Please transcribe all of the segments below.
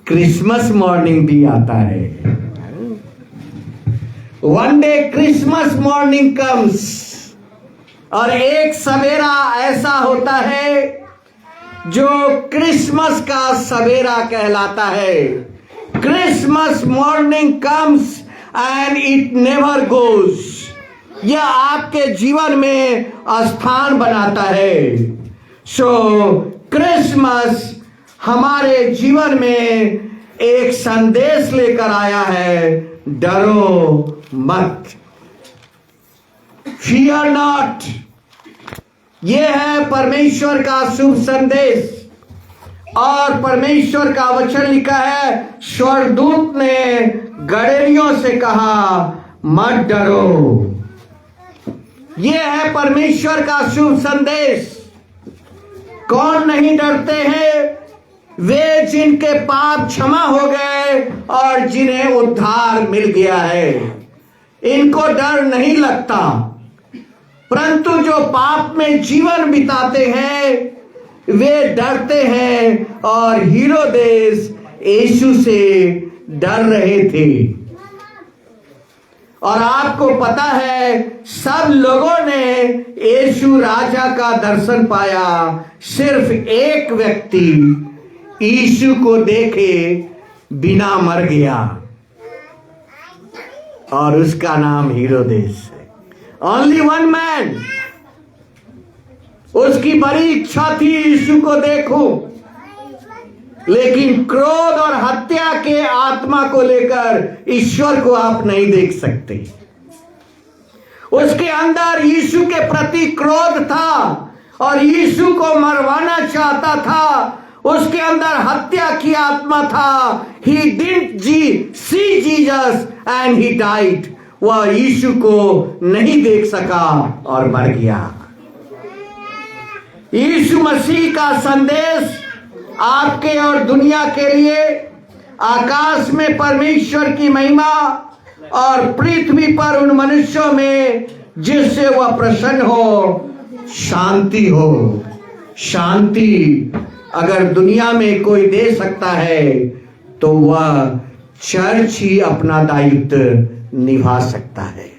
Christmas morning भी आता है। One day Christmas morning comes, और एक सवेरा ऐसा होता है जो क्रिसमस का सवेरा कहलाता है। Christmas morning comes and it never goes. यह आपके जीवन में स्थान बनाता है। सो क्रिसमस हमारे जीवन में एक संदेश लेकर आया है, डरो मत, फियर नॉट। यह है परमेश्वर का शुभ संदेश। और परमेश्वर का वचन लिखा है, स्वर्गदूत ने गड़ेरियों से कहा मत डरो। यह है परमेश्वर का शुभ संदेश। कौन नहीं डरते हैं? वे जिनके पाप क्षमा हो गए और जिन्हें उद्धार मिल गया है, इनको डर नहीं लगता। परंतु जो पाप में जीवन बिताते हैं वे डरते हैं, और हेरोदेस यीशु से डर रहे थे। और आपको पता है, सब लोगों ने यीशु राजा का दर्शन पाया, सिर्फ एक व्यक्ति यीशु को देखे बिना मर गया, और उसका नाम हेरोदेस है। Only one man. उसकी बड़ी इच्छा थी यीशु को देखूं, लेकिन क्रोध और हत्या के आत्मा को लेकर ईश्वर को आप नहीं देख सकते। उसके अंदर यीशु के प्रति क्रोध था और यीशु को मरवाना चाहता था। उसके अंदर हत्या की आत्मा था। He didn't see Jesus and he died. वह यीशु को नहीं देख सका और मर गया। यीशु मसीह का संदेश आपके और दुनिया के लिए, आकाश में परमेश्वर की महिमा और पृथ्वी पर उन मनुष्यों में जिससे वह प्रसन्न हो, शांति हो। शांति अगर दुनिया में कोई दे सकता है तो वह चर्च ही अपना दायित्व निभा सकता है।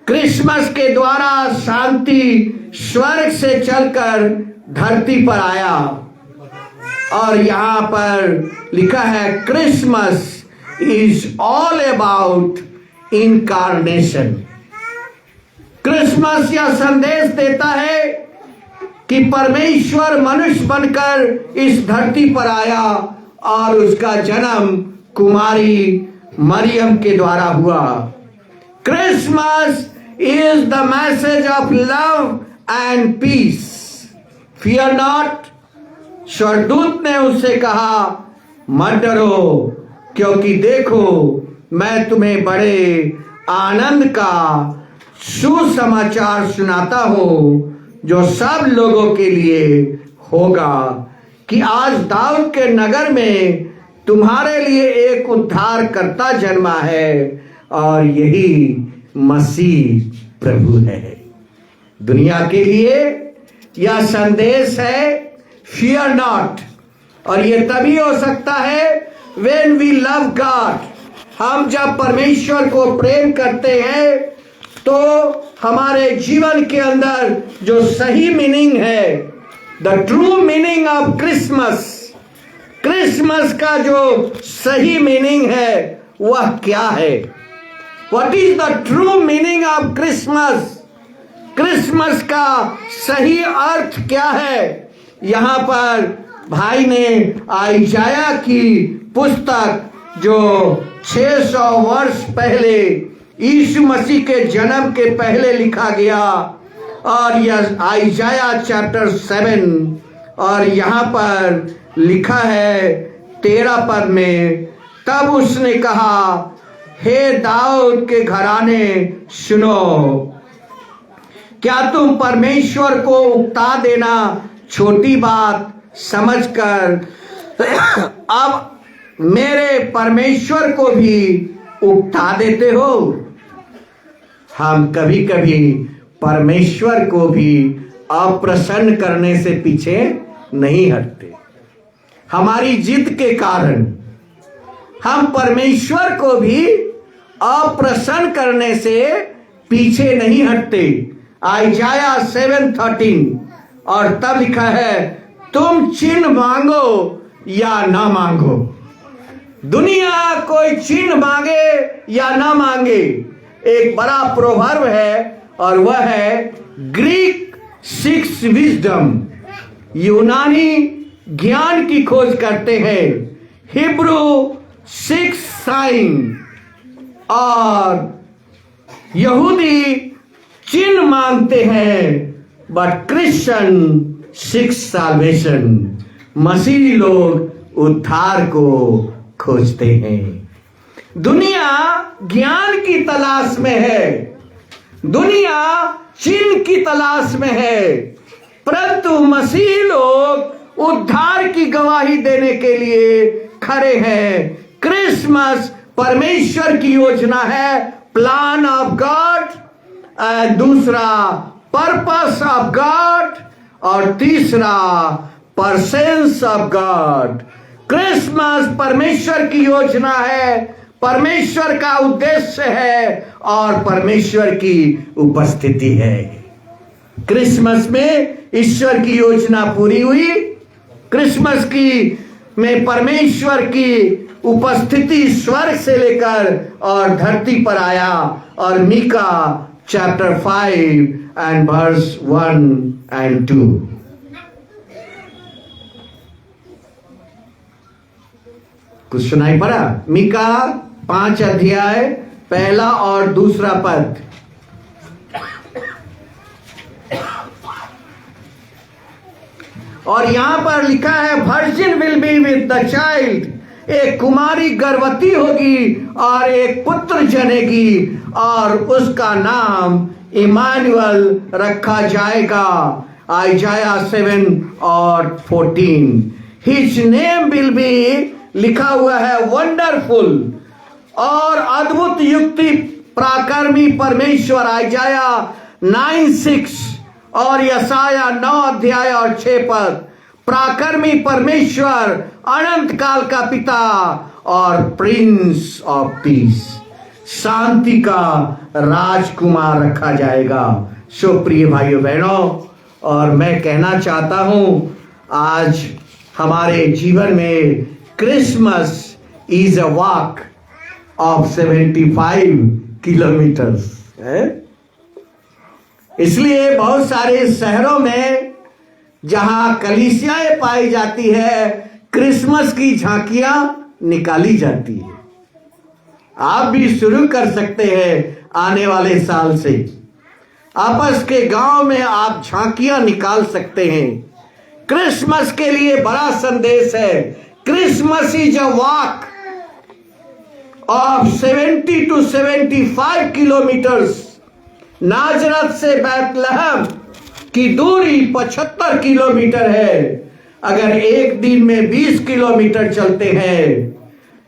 क्रिसमस के द्वारा शांति स्वर्ग से चलकर धरती पर आया। और यहां पर लिखा है, Christmas is all about incarnation. Christmas यह संदेश देता है कि परमेश्वर मनुष्य बनकर इस धरती पर आया और उसका जन्म कुमारी मरियम के द्वारा हुआ। Christmas is the message of love and peace. Fear not. स्वर्गदूत ने उससे कहा मत डरो, क्योंकि देखो मैं तुम्हें बड़े आनंद का सुसमाचार सुनाता हूं, जो सब लोगों के लिए होगा, कि आज दाऊद के नगर में तुम्हारे लिए एक उद्धारकर्ता जन्मा है, और यही मसीह प्रभु है। दुनिया के लिए यह संदेश है, फियर नॉट। और यह तभी हो सकता है व्हेन वी लव गॉड। हम जब परमेश्वर को प्रेम करते हैं तो हमारे जीवन के अंदर जो सही मीनिंग है, the true meaning of Christmas, Christmas का जो सही मीनिंग है वह क्या है? What is the true meaning of Christmas? Christmas का सही अर्थ क्या है? यहां पर भाई ने आइजाया की पुस्तक जो 600 वर्ष पहले यीशु मसीह के जन्म के पहले लिखा गया, और यह आइजाया चैप्टर 7, और यहां पर लिखा है 13 पद में, तब उसने कहा, हे दाऊद के घराने सुनो, क्या तुम परमेश्वर को उकता देना छोटी बात समझकर अब मेरे परमेश्वर को भी उकता देते हो? हम कभी कभी परमेश्वर को भी अप्रसन्न करने से पीछे नहीं हटते। हमारी जिद के कारण हम परमेश्वर को भी अप्रसन्न करने से पीछे नहीं हटते। आइजाया 7:13 और तब लिखा है, तुम चिन्ह मांगो या ना मांगो। दुनिया कोई चिन्ह मांगे या ना मांगे, एक बड़ा प्रोवर्ब है और वह है ग्रीक 6 विजडम। यूनानी ज्ञान की खोज करते हैं, हिब्रू 6 साइन, और यहूदी चिन्ह मांगते हैं, बट क्रिश्चियन 6 साल्वेशन। मसीही लोग उद्धार को खोजते हैं। दुनिया ज्ञान की तलाश में है, दुनिया चिन्ह की तलाश में है, परंतु मसीही लोग उद्धार की गवाही देने के लिए खड़े हैं। क्रिसमस परमेश्वर की योजना है, प्लान ऑफ गॉड, दूसरा पर्पस ऑफ गॉड, और तीसरा परसेंस ऑफ गॉड। क्रिसमस परमेश्वर की योजना है, परमेश्वर का उद्देश्य है और परमेश्वर की उपस्थिति है। क्रिसमस में ईश्वर की योजना पूरी हुई। क्रिसमस की में परमेश्वर की उपस्थिति स्वर्ग से लेकर और धरती पर आया। और Mika chapter 5 and verse 1 and 2। कुछ सुनाई पड़ा? मीका 5 अध्याय 1 और 2 पद। और यहां पर लिखा है, virgin will be with the child, एक कुमारी गर्भवती होगी और एक पुत्र जनेगी और उसका नाम इमानुएल रखा जाएगा। आइजाया 7 और 14। हिज नेम विल बी, लिखा हुआ है, वंडरफुल और अद्भुत युक्ति पराक्रमी परमेश्वर। आइजाया 9:6 और यशाया 9 अध्याय और 6 पद। पराक्रमी परमेश्वर, अनंत काल का पिता और प्रिंस ऑफ पीस, शांति का राजकुमार रखा जाएगा। सो प्रिय भाइयों बहनों, और मैं कहना चाहता हूं, आज हमारे जीवन में Christmas is a walk of 75 kilometres है। इसलिए बहुत सारे शहरों में जहां कलीसियाएं पाई जाती है, क्रिसमस की झांकियां निकाली जाती है। आप भी शुरू कर सकते हैं आने वाले साल से। आपस के गांव में आप झांकियां निकाल सकते हैं। क्रिसमस के लिए बड़ा संदेश है। Christmas is a walk of 70 to 75 kilometres. Nazareth से बैतलहम की दूरी 75 किलोमीटर है। अगर एक दिन में 20 किलोमीटर चलते हैं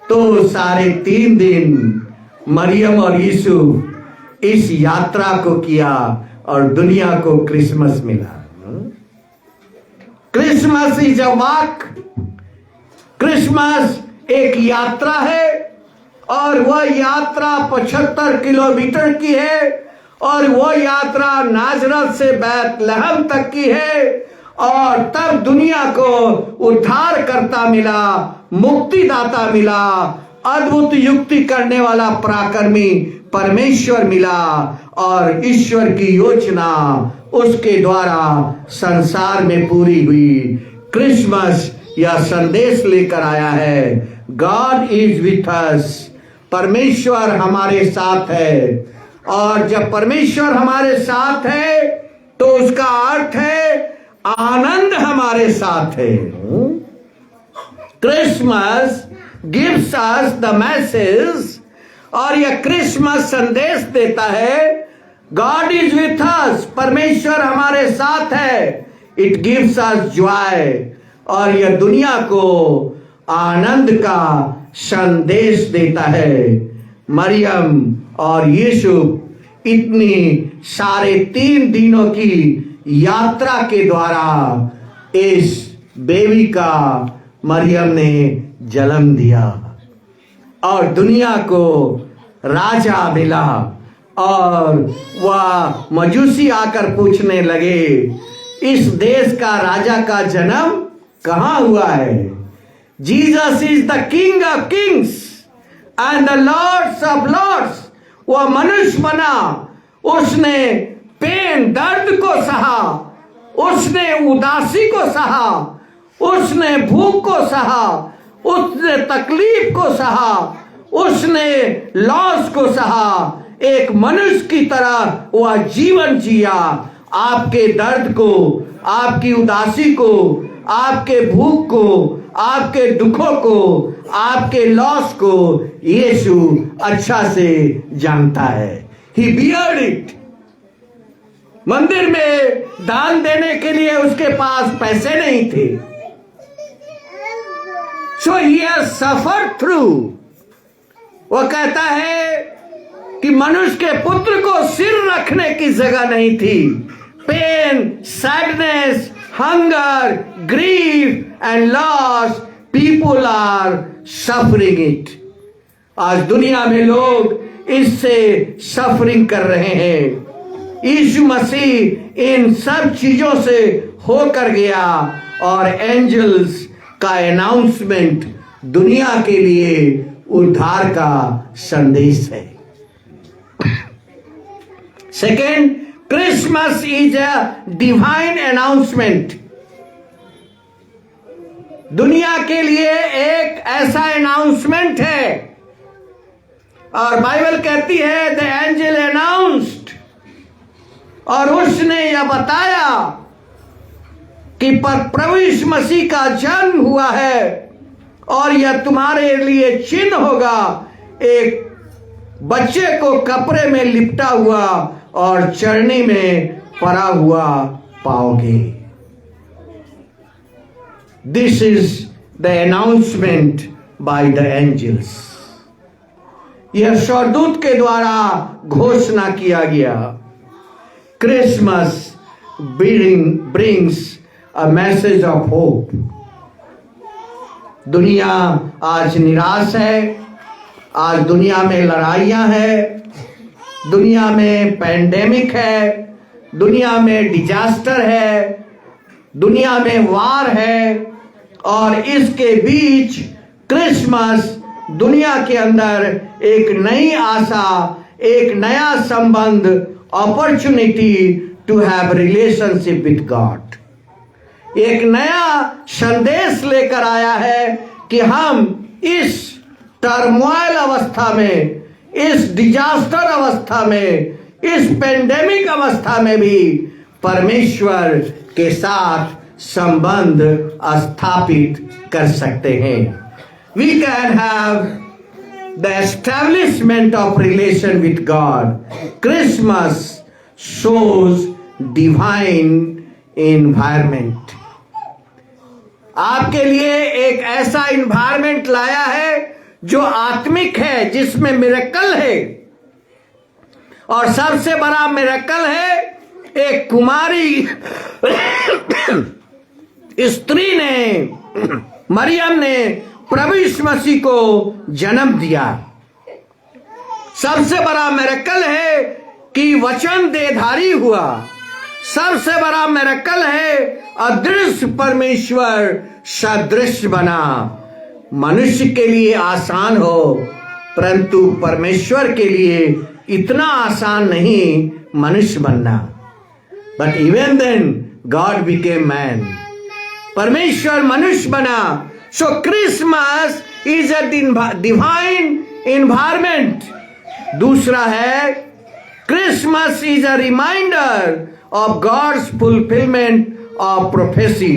तो 3.5 दिन मरियम और यीशु इस यात्रा को किया और दुनिया को क्रिसमस मिला। Christmas is a walk. Christmas एक यात्रा है और वह यात्रा 75 किलोमीटर की है और वह यात्रा नाजरत से बैतलहम तक की है। और तब दुनिया को उद्धार करता मिला, मुक्तिदाता मिला, अद्भुत युक्ति करने वाला पराक्रमी परमेश्वर मिला और ईश्वर की योजना उसके द्वारा संसार में पूरी हुई। क्रिसमस यह संदेश लेकर आया है, गॉड इज विथ अस। परमेश्वर हमारे साथ है। और जब परमेश्वर हमारे साथ है तो उसका अर्थ है आनंद हमारे साथ है। Christmas gives us the message, और यह क्रिसमस संदेश देता है गॉड इज विथ अस, परमेश्वर हमारे साथ है। इट गिव्स अस जॉय, और यह दुनिया को आनंद का संदेश देता है। मरियम और यीशु इतनी 3.5 दिनों की यात्रा के द्वारा इस बेबी का मरियम ने जन्म दिया और दुनिया को राजा मिला। और वह मजूसी आकर पूछने लगे, इस देश का राजा का जन्म कहाँ हुआ है? Jesus is the king of kings and the lords of lords. वह मनुष्य बना, उसने पेन दर्द को सहा, उसने उदासी को सहा, उसने भूख को सहा, उसने तकलीफ को सहा, उसने लॉस को सहा। एक मनुष्य की तरह वह जीवन जिया। आपके दर्द को, आपकी उदासी को, आपके भूख को, आपके दुखों को, आपके लॉस को यीशु अच्छा से जानता है। ही बियर इट। मंदिर में दान देने के लिए उसके पास पैसे नहीं थे, सो ही हैज सफर्ड थ्रू। वह कहता है कि मनुष्य के पुत्र को सिर रखने की जगह नहीं थी। Pain, sadness, hunger, grief and loss, people are suffering it. आज दुनिया में लोग इससे सफरिंग कर रहे हैं। यीशु मसीह इन सब चीजों से होकर गया और एंजल्स का अनाउंसमेंट दुनिया के लिए उद्धार का संदेश है। Second, Christmas is a divine announcement. दुनिया के लिए एक ऐसा अनाउंसमेंट है और बाइबल कहती है द एंजल अनाउंस्ड, और उसने यह बताया कि प्रभु यीशु मसीह का जन्म हुआ है और यह तुम्हारे लिए चिन्ह होगा, एक बच्चे को कपड़े में लिपटा हुआ और चरनी में पड़ा हुआ पाओगे। This is the announcement by the angels. यह स्वर्गदूत के द्वारा घोषणा किया गया। Christmas brings a message of hope. दुनिया आज निराश है, आज दुनिया में लड़ाइयां हैं, दुनिया में पैंडेमिक है, दुनिया में डिजास्टर है, दुनिया में वार है, और इसके बीच क्रिसमस दुनिया के अंदर एक नई आशा, एक नया संबंध, opportunity to have relationship with God, एक नया संदेश लेकर आया है कि हम इस टर्मोइल अवस्था में, इस डिजास्टर अवस्था में, इस पेंडेमिक अवस्था में भी परमेश्वर के साथ संबंध स्थापित कर सकते हैं। We can have the establishment of relation with God. Christmas shows divine environment. आपके लिए एक ऐसा इन्वायरमेंट लाया है जो आत्मिक है, जिसमें मिरेकल है, और सबसे बड़ा मिरेकल है एक कुमारी स्त्री ने, मरियम ने प्रभु यीशु मसीह को जन्म दिया। सबसे बड़ा मिरेकल है कि वचन देहधारी हुआ। सबसे बड़ा मिरेकल है अदृश्य परमेश्वर सदृश्य बना। मनुष्य के लिए आसान हो, परंतु परमेश्वर के लिए इतना आसान नहीं मनुष्य बनना। But even then God became man. परमेश्वर मनुष्य बना। So Christmas is a divine environment. दूसरा है Christmas is a reminder of God's fulfilment of prophecy.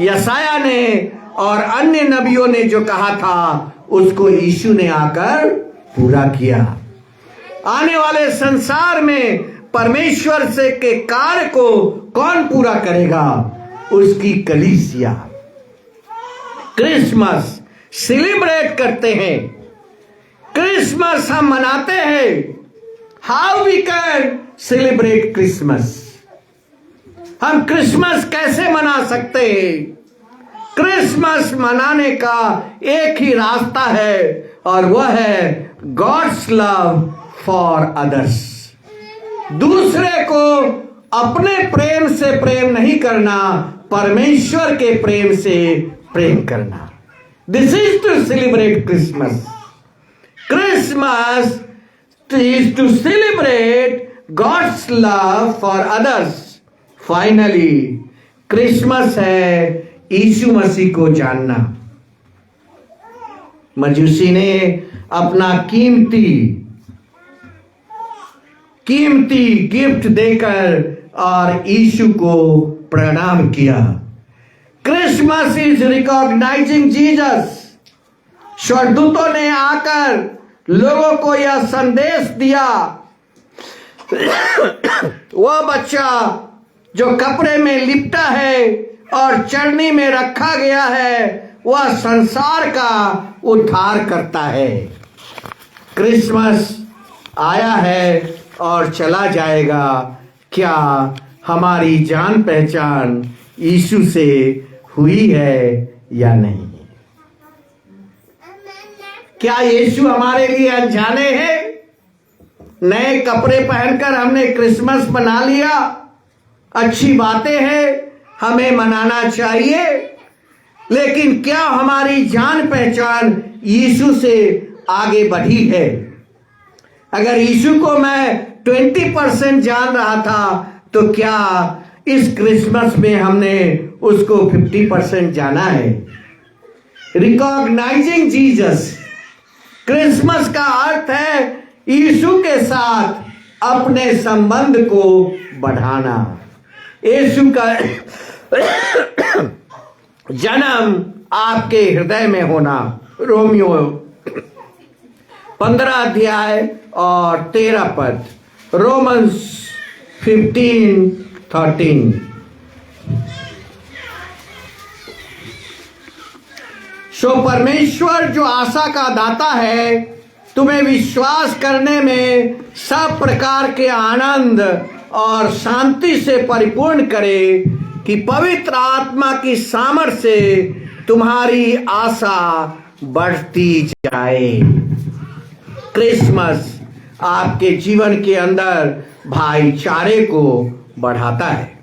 यसाया ने और अन्य नबियों ने जो कहा था उसको यीशु ने आकर पूरा किया। आने वाले संसार में परमेश्वर से के कार्य को कौन पूरा करेगा? उसकी कलीसिया। क्रिसमस सेलिब्रेट करते हैं, क्रिसमस हम मनाते हैं। How we can celebrate Christmas? हम क्रिसमस कैसे मना सकते हैं? क्रिसमस मनाने का एक ही रास्ता है और वह है गॉड्स लव फॉर अदर्स। दूसरे को अपने प्रेम से प्रेम नहीं करना, परमेश्वर के प्रेम से प्रेम करना। This is to celebrate Christmas. Christmas is to celebrate God's love for others. Finally Christmas है यीशु मसीह को जानना। मजूसी ने अपना कीमती गिफ्ट देकर और यीशु को प्रणाम किया। Christmas is recognising Jesus. स्वर्गदूतों ने आकर लोगों को यह संदेश दिया, वह बच्चा जो कपड़े में लिपटा है और चरनी में रखा गया है, वह संसार का उद्धार करता है। क्रिसमस आया है और चला जाएगा। क्या हमारी जान पहचान यीशु से हुई है या नहीं? क्या यीशु हमारे लिए अनजाने हैं? नए कपड़े पहनकर हमने क्रिसमस मना लिया, अच्छी बातें हैं, हमें मनाना चाहिए, लेकिन क्या हमारी जान पहचान यीशु से आगे बढ़ी है? अगर यीशु को मैं 20% जान रहा था, तो क्या इस क्रिसमस में हमने उसको 50% जाना है? Recognising Jesus. क्रिसमस का अर्थ है यीशु के साथ अपने संबंध को बढ़ाना। यीशु का जन्म आपके हृदय में होना। रोमियो 15 अध्याय और 13 पद, रोमन्स 15:13। सो परमेश्वर जो आशा का दाता है, तुम्हें विश्वास करने में सब प्रकार के आनंद और शांति से परिपूर्ण करे, कि पवित्र आत्मा की सामर्थ्य से तुम्हारी आशा बढ़ती जाए। क्रिसमस आपके जीवन के अंदर भाईचारे को बढ़ाता है।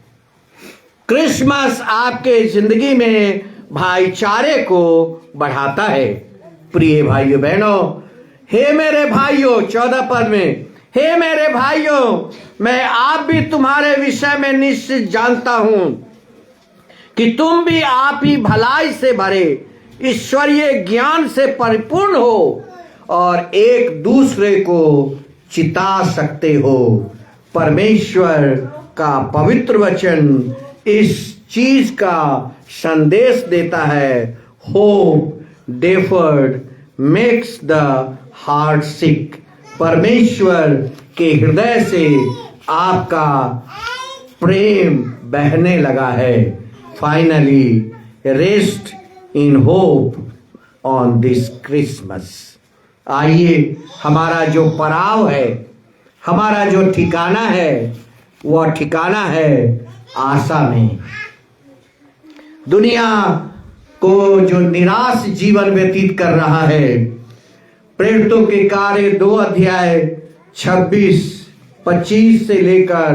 क्रिसमस आपके जिंदगी में भाईचारे को बढ़ाता है। प्रिय भाइयों बहनों, हे मेरे भाइयों, 14 पद में, हे मेरे भाइयों, मैं आप भी तुम्हारे विषय में निश्चित जानता हूं कि तुम भी आप ही भलाई से भरे ईश्वरीय ज्ञान से परिपूर्ण हो और एक दूसरे को चिता सकते हो। परमेश्वर का पवित्र वचन इस चीज का संदेश देता है, hope deferred makes the heart sick. परमेश्वर के हृदय से आपका प्रेम बहने लगा है। Finally rest in hope on this Christmas. आइए, हमारा जो पड़ाव है, हमारा जो ठिकाना है, वह ठिकाना है आशा में। दुनिया को जो निराश जीवन व्यतीत कर रहा है, प्रेरितों के कार्य 2 अध्याय 26-25 से लेकर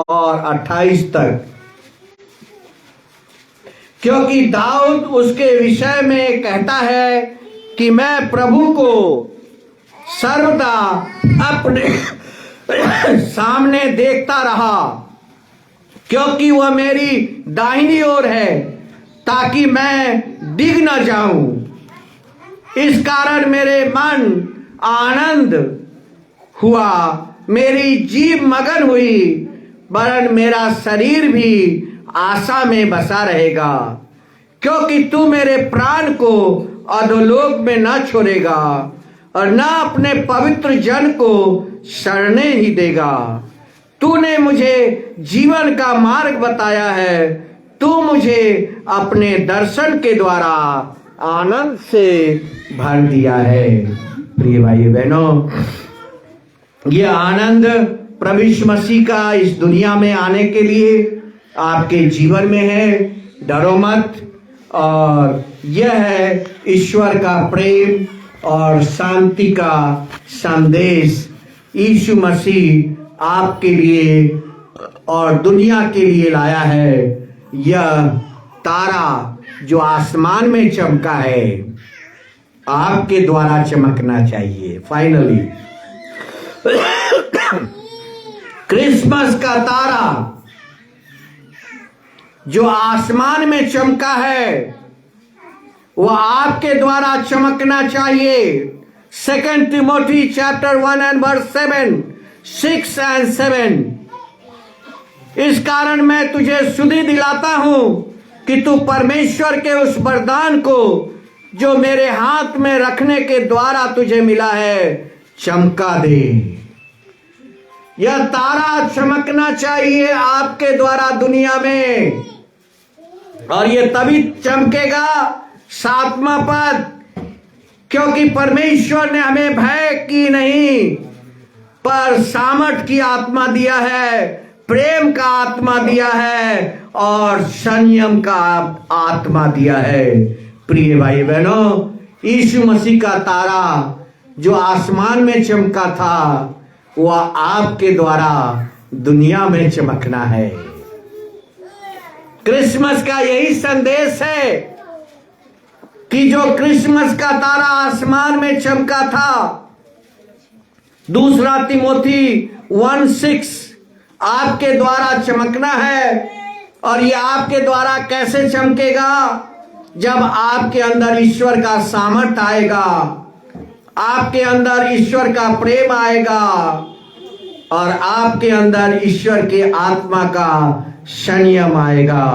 और 28 तक, क्योंकि दाऊद उसके विषय में कहता है कि मैं प्रभु को सर्वदा अपने सामने देखता रहा, क्योंकि वह मेरी दाहिनी ओर है, ताकि मैं डिग न जाऊं। इस कारण मेरे मन आनंद हुआ, मेरी जीभ मगन हुई, वरन मेरा शरीर भी आशा में बसा रहेगा, क्योंकि तू मेरे प्राण को अधोलोक में न छोड़ेगा और न अपने पवित्र जन को सड़ने ही देगा। तूने मुझे जीवन का मार्ग बताया है, तू मुझे अपने दर्शन के द्वारा आनंद से भर दिया है। प्रिय भाई बहनों, यह आनंद प्रभु यीशु मसीह का इस दुनिया में आने के लिए आपके जीवन में है। डरो मत और यह है ईश्वर का प्रेम और शांति का संदेश यीशु मसीह आपके लिए और दुनिया के लिए लाया है। यह तारा जो आसमान में चमका है आपके द्वारा चमकना चाहिए। फाइनली क्रिसमस का तारा जो आसमान में चमका है वह आपके द्वारा चमकना चाहिए। 2 Timothy chapter 1 and verse 7, 6 and 7। इस कारण मैं तुझे सुधि दिलाता हूं कि तू परमेश्वर के उस वरदान को जो मेरे हाथ में रखने के द्वारा तुझे मिला है चमका दे। यह तारा चमकना चाहिए आपके द्वारा दुनिया में, और यह तभी चमकेगा 7वां पद, क्योंकि परमेश्वर ने हमें भय की नहीं पर सामर्थ की आत्मा दिया है, प्रेम का आत्मा दिया है और संयम का आत्मा दिया है। प्रिय भाई बहनों, यीशु मसीह का तारा जो आसमान में चमका था वह आपके द्वारा दुनिया में चमकना है। क्रिसमस का यही संदेश है कि जो क्रिसमस का तारा आसमान में चमका था, 2 तिमोथी 1:6 आपके द्वारा चमकना है। और ये आपके द्वारा कैसे चमकेगा? जब आपके अंदर ईश्वर का सामर्थ आएगा, आपके अंदर ईश्वर का प्रेम आएगा और आपके अंदर ईश्वर के आत्मा का संयम आएगा।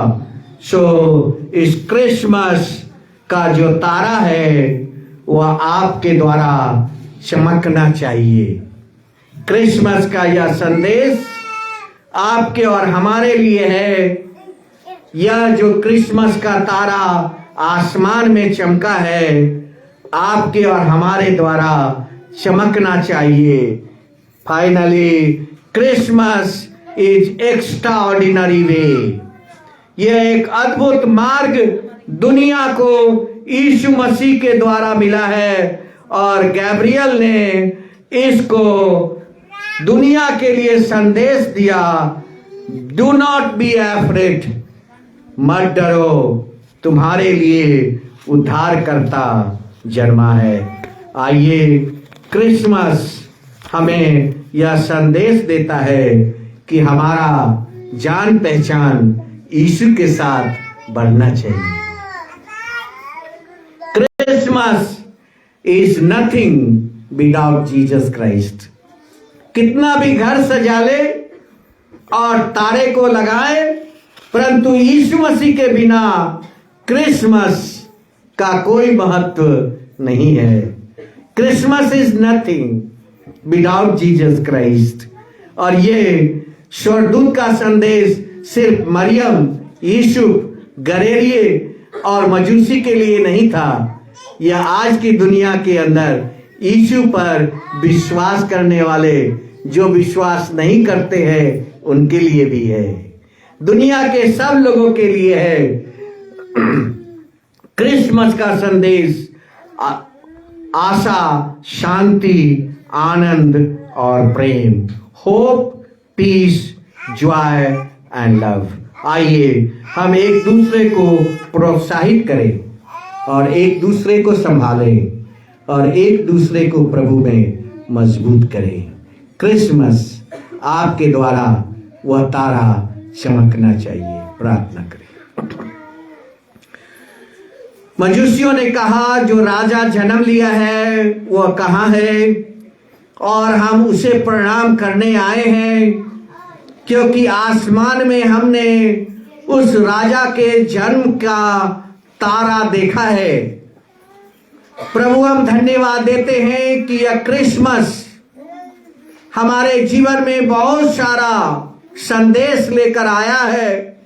सो इस क्रिसमस का जो तारा है वह आपके द्वारा चमकना चाहिए। क्रिसमस का यह संदेश आपके और हमारे लिए है। यह जो क्रिसमस का तारा आसमान में चमका है आपके और हमारे द्वारा चमकना चाहिए। फाइनली क्रिसमस इज एक्स्ट्राऑर्डिनरी वे। यह एक अद्भुत मार्ग दुनिया को यीशु मसीह के द्वारा मिला है और गैब्रियल ने इसको दुनिया के लिए संदेश दिया। डू नॉट बी एफ्रेड, मत डरो, तुम्हारे लिए उद्धारकर्ता जन्मा है। आइए, क्रिसमस हमें यह संदेश देता है कि हमारा जान पहचान यीशु के साथ बढ़ना चाहिए। Christmas is nothing without Jesus Christ. कितना भी घर सजा ले और तारे को लगाए, परंतु यीशु मसीह के बिना क्रिसमस का कोई महत्व नहीं है। Christmas is nothing without Jesus Christ. और ये स्वर्गदूत का संदेश सिर्फ मरियम, यूसुफ, गरेरिये और मजूसी के लिए नहीं था। यह आज की दुनिया के अंदर यीशु पर विश्वास करने वाले जो विश्वास नहीं करते हैं उनके लिए भी है। दुनिया के सब लोगों के लिए है। क्रिसमस का संदेश आशा, शांति, आनंद और प्रेम, hope, peace, joy and love. आइए हम एक दूसरे को प्रोत्साहित करें और एक दूसरे को संभालें और एक दूसरे को प्रभु में मजबूत करें। क्रिसमस आपके द्वारा वह तारा चमकना चाहिए। प्रार्थना करें। मजूसियों ने कहा, जो राजा जन्म लिया है वह कहाँ है? और हम उसे प्रणाम करने आए हैं, क्योंकि आसमान में हमने उस राजा के जन्म का तारा देखा है। प्रभु, हम धन्यवाद देते हैं कि यह क्रिसमस हमारे जीवन में बहुत सारा संदेश लेकर आया है,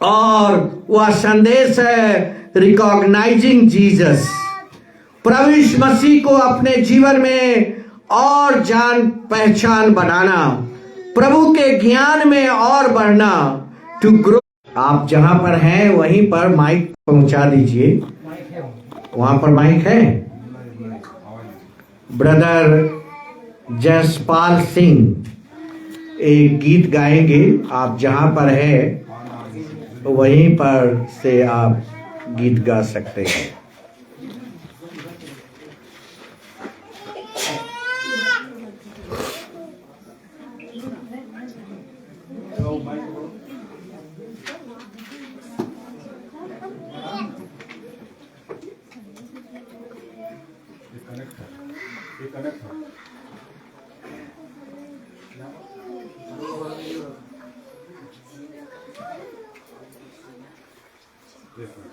और वह संदेश है रिकॉग्नाइजिंग जीसस। प्रभु यीशु मसीह को अपने जीवन में और जान पहचान बनाना, प्रभु के ज्ञान में और बढ़ना, टू ग्रो आप जहां पर हैं वहीं पर माइक पहुंचा दीजिए। वहां पर माइक है। ब्रदर जसपाल सिंह एक गीत गाएंगे। आप जहां पर है वहीं पर से आप गीत गा सकते हैं। Yes, sir.